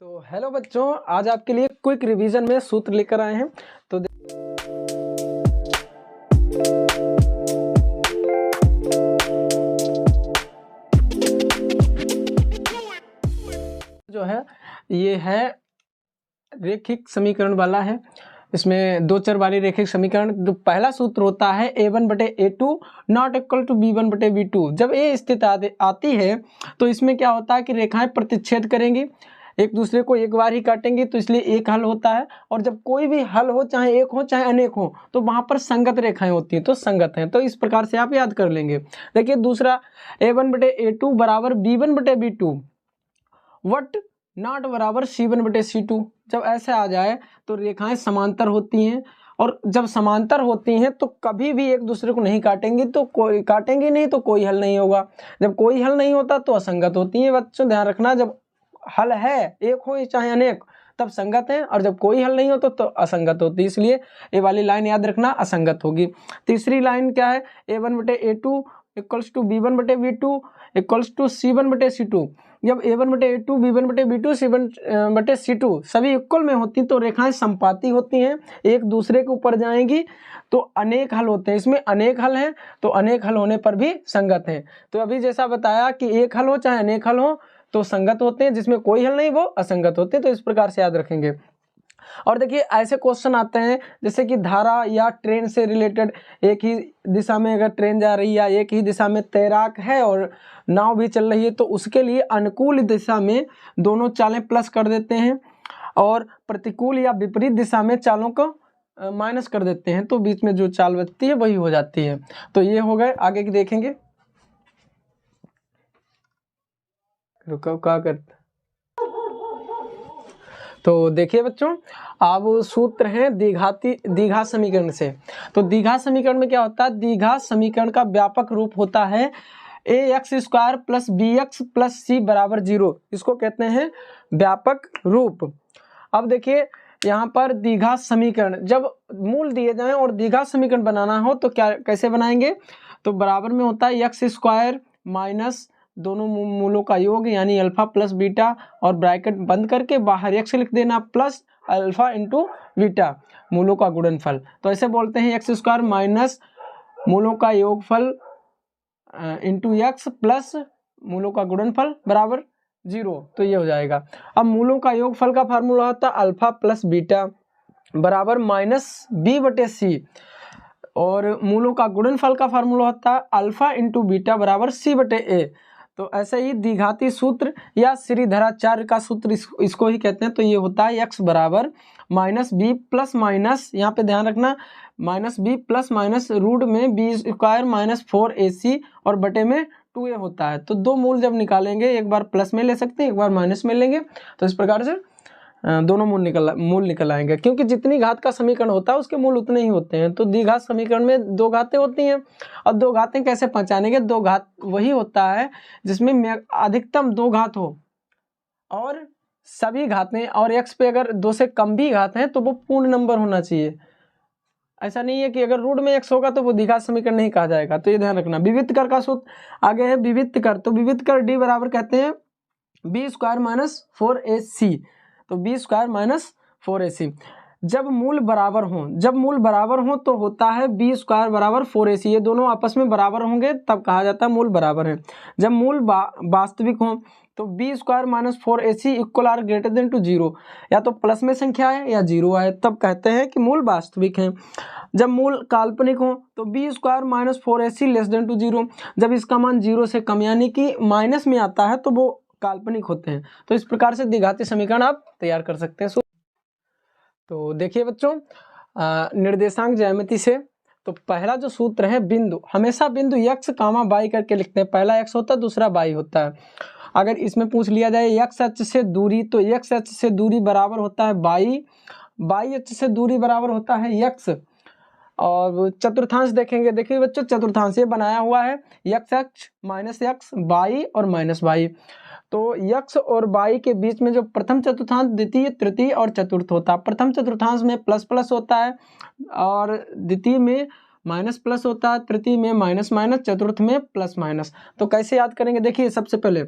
तो हेलो बच्चों, आज आपके लिए क्विक रिवीजन में सूत्र लेकर आए हैं। तो जो है ये है रेखिक समीकरण वाला है। इसमें दो चर वाली रेखिक समीकरण। जो पहला सूत्र होता है a1/a2 not equal to b1/b2। जब ये स्थिति आती है तो इसमें क्या होता है कि रेखाएं प्रतिच्छेद करेंगी, एक दूसरे को एक बार ही काटेंगे, तो इसलिए एक हल होता है। और जब कोई भी हल हो, चाहे एक हो चाहे अनेक हो, तो वहां पर संगत रेखाएं होती हैं, तो संगत हैं। तो इस प्रकार से आप याद कर लेंगे। देखिए दूसरा a1/a2 बराबर b1/b2 वट नॉट बराबर c1/c2। जब ऐसे आ जाए तो रेखाएं समांतर होती हैं, और जब समांतर होती हैं तो कभी भी एक दूसरे को नहीं काटेंगी, तो कोई काटेंगी नहीं तो कोई हल नहीं होगा। जब कोई हल नहीं होता तो असंगत होती है। बच्चों ध्यान रखना, जब हल है एक हो चाहे अनेक तब संगत है, और जब कोई हल नहीं होता तो असंगत होती है। इसलिए ये वाली लाइन याद रखना, असंगत होगी। तीसरी लाइन क्या है, a1/a2 equals to b1/b2 equals to c1/c2। जब a1/a2 b1/b2 c1/c2 सभी इक्वल में होती तो रेखाएं संपाती होती हैं, एक दूसरे के ऊपर जाएंगी, तो अनेक हल होते हैं। इसमें अनेक हल हैं, तो अनेक हल होने पर भी संगत हैं। तो अभी जैसा बताया कि एक हल हो चाहे अनेक हल हो तो संगत होते हैं, जिसमें कोई हल नहीं वो असंगत होते हैं। तो इस प्रकार से याद रखेंगे। और देखिए ऐसे क्वेश्चन आते हैं जैसे कि धारा या ट्रेन से रिलेटेड, एक ही दिशा में अगर ट्रेन जा रही है, एक ही दिशा में तैराक है और नाव भी चल रही है, तो उसके लिए अनुकूल दिशा में दोनों चालें प्लस कर देते हैं, और प्रतिकूल या विपरीत दिशा में चालों को माइनस कर देते हैं, तो बीच में जो चाल बचती है वही हो जाती है। तो ये हो गए, आगे की देखेंगे। रुको क्या करते, तो देखिए बच्चों, अब सूत्र है द्विघात समीकरण से। तो द्विघात समीकरण में क्या होता है, द्विघात समीकरण का व्यापक रूप होता है ax² + bx + c = 0। इसको कहते हैं व्यापक रूप। अब देखिए यहाँ पर द्विघात समीकरण जब मूल दिए जाएं और द्विघात समीकरण बनाना हो तो क्या कैसे बनाएंगे, तो बराबर में होता है x² माइनस दोनों मूलों का योग यानी अल्फा प्लस बीटा, और ब्रैकेट बंद करके बाहर x लिख देना, प्लस अल्फा इंटू बीटा मूलों का गुणनफल। तो ऐसे बोलते हैं x² माइनस मूलों का योगफल इंटू x प्लस मूलों का गुणनफल बराबर 0। तो ये हो जाएगा। अब मूलों का योगफल का फार्मूला होता है अल्फा प्लस बीटा बराबर -b/c, और मूलों का गुणनफल का फार्मूला होता है अल्फा इंटू बीटा बराबर c/a। तो ऐसे ही द्विघाती सूत्र या श्रीधराचार्य का सूत्र इसको ही कहते हैं। तो ये होता है x बराबर -b प्लस माइनस, यहाँ पे ध्यान रखना, -b प्लस माइनस रूट में b² - 4ac और बटे में 2a होता है। तो दो मूल जब निकालेंगे, एक बार प्लस में ले सकते हैं, एक बार माइनस में लेंगे, तो इस प्रकार से दोनों मूल निकल आएंगे। क्योंकि जितनी घात का समीकरण होता है उसके मूल उतने ही होते हैं। तो द्विघात समीकरण में दो घातें होती हैं, और दो घातें कैसे पहचानेंगे, दो घात वही होता है जिसमें अधिकतम दो घात हो और सभी घातें, और x पे अगर दो से कम भी घात हैं तो वो पूर्ण नंबर होना चाहिए। ऐसा नहीं है कि अगर रूट में x होगा तो वो द्विघात समीकरण नहीं कहा जाएगा। तो ये ध्यान रखना। विविध कर का सूत्र आगे है, विविध कर। तो विविध कर d बराबर कहते हैं b² - 4ac। तो b² - 4ac जब मूल बराबर हो तो होता है b² बराबर 4ac। ये दोनों आपस में बराबर होंगे तब कहा जाता है मूल बराबर है। जब मूल वास्तविक हो तो b² - 4ac equal or greater than to 0, या तो प्लस में संख्या है या 0 है, तब कहते हैं कि मूल वास्तविक है। जब मूल काल्पनिक हो तो b² - 4ac less than to 0। जब इसका मान 0 से कम यानी कि माइनस में आता है तो वो काल्पनिक होते हैं। तो इस प्रकार से द्विघाती समीकरण आप तैयार कर सकते हैं। तो देखिए बच्चों, निर्देशांक ज्यामिति से तो पहला जो सूत्र है बिंदु, हमेशा बिंदु x, y करके लिखते हैं। पहला x होता है, दूसरा y होता है। अगर इसमें पूछ लिया जाए x अक्ष से दूरी, तो x अक्ष से दूरी बराबर होता है y अक्ष से दूरी बराबर होता है x। और चतुर्थांश देखेंगे, देखिए बच्चों चतुर्थांश ये बनाया हुआ है x अक्ष माइनस x, y और माइनस y। तो x और y के बीच में जो प्रथम चतुर्थांश, द्वितीय, तृतीय और चतुर्थ होता है। प्रथम चतुर्थांश में प्लस प्लस होता है, और द्वितीय में माइनस प्लस होता है, तृतीय में माइनस माइनस, चतुर्थ में प्लस माइनस। तो कैसे याद करेंगे, देखिए सबसे पहले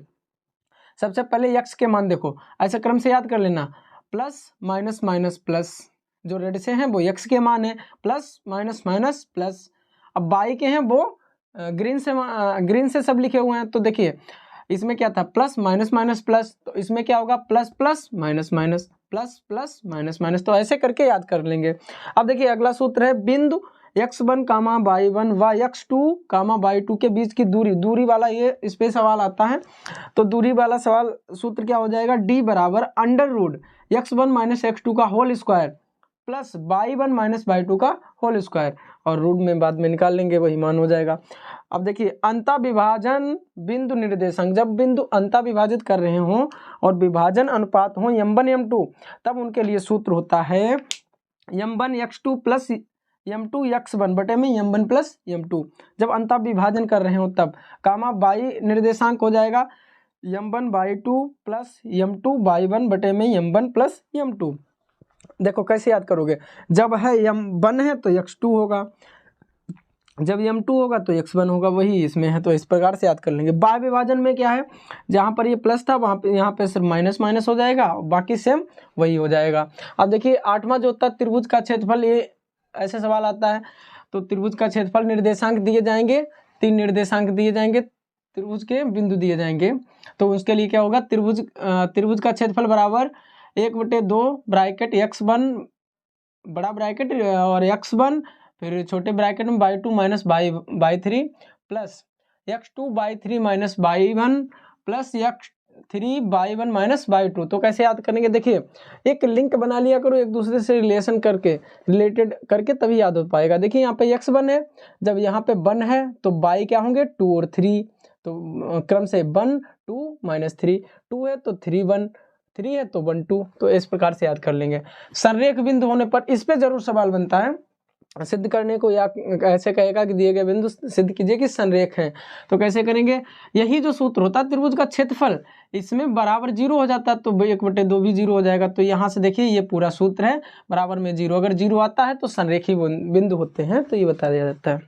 सबसे पहले x के मान देखो, ऐसे क्रम से याद कर लेना, प्लस माइनस माइनस प्लस, जो रेड से हैं वो x के मान है, प्लस माइनस माइनस प्लस। अब y के हैं वो ग्रीन से सब लिखे हुए हैं। तो देखिए इसमें क्या था, प्लस माइनस माइनस प्लस, तो इसमें क्या होगा, plus plus minus minus, plus plus minus minus. तो ऐसे करके याद कर लेंगे। अब देखिए अगला सूत्र है, बिंदु x1 कामा y1 व x2 कामा y2 के बीच की दूरी वाला ये इस पे सवाल आता है। तो दूरी वाला सवाल सूत्र क्या हो जाएगा, d बराबर under root x1 minus x2 का whole square plus y1 minus y2 का होल स्क्वायर, और रूट में बाद में निकाल लेंगे, वही मान हो जाएगा। अब देखिए अंतः विभाजन बिंदु निर्देशांक, जब बिंदु अंतः विभाजित कर रहे हों और विभाजन अनुपात हो m1 m2, तब उनके लिए सूत्र होता है m1 x2 plus m2 x1 बटे में m1 प्लस m2। जब अंतः विभाजन कर रहे हो तब कामा y निर्देशांक हो जाएगा m1 y2 plus m2 y1 बटे में m1 प्लस m2। देखो कैसे याद करोगे, जब है m1 है तो x2 होगा, जब m2 होगा तो x1 होगा, वही इसमें है। तो इस प्रकार से याद कर लेंगे। बाह्य विभाजन में क्या है, जहाँ पर ये प्लस था वहाँ पे यहाँ पे सिर्फ माइनस माइनस हो जाएगा, बाकी सेम वही हो जाएगा। अब देखिए आठवां जो होता है त्रिभुज का क्षेत्रफल, ये ऐसे सवाल आता है। तो त्रिभुज का क्षेत्रफल निर्देशांक दिए जाएंगे, 3 निर्देशांक दिए जाएंगे, त्रिभुज के बिंदु दिए जाएंगे। तो उसके लिए क्या होगा, त्रिभुज का क्षेत्रफल बराबर 1/2 ब्रैकेट x1 बड़ा ब्रैकेट और x1 फिर छोटे ब्रैकेट में y2 minus y3 plus x2 y3 minus y1 plus x3 y1 minus y2। तो कैसे याद करेंगे, देखिए एक लिंक बना लिया करो एक दूसरे से रिलेशन करके, रिलेटेड करके, तभी याद हो पाएगा। देखिए यहाँ पे x1 है, जब यहाँ पे 1 है तो y क्या होंगे 2 और 3, तो क्रम से 1 2 माइनस 3, 2 है तो 3 1, 3 है तो 1 2। तो इस प्रकार से याद कर लेंगे। संरेख बिंदु होने पर इस पे जरूर सवाल बनता है, सिद्ध करने को या ऐसे कहेगा कि दिए गए बिंदु सिद्ध कीजिए कि संरेख है। तो कैसे करेंगे, यही जो सूत्र होता है त्रिभुज का क्षेत्रफल, इसमें बराबर 0 हो जाता है तो 1/2 भी 0 हो जाएगा। तो यहाँ से देखिए ये पूरा सूत्र है बराबर में 0, अगर 0 आता है तो संरेखी बिंदु होते हैं, तो ये बताया जाता है।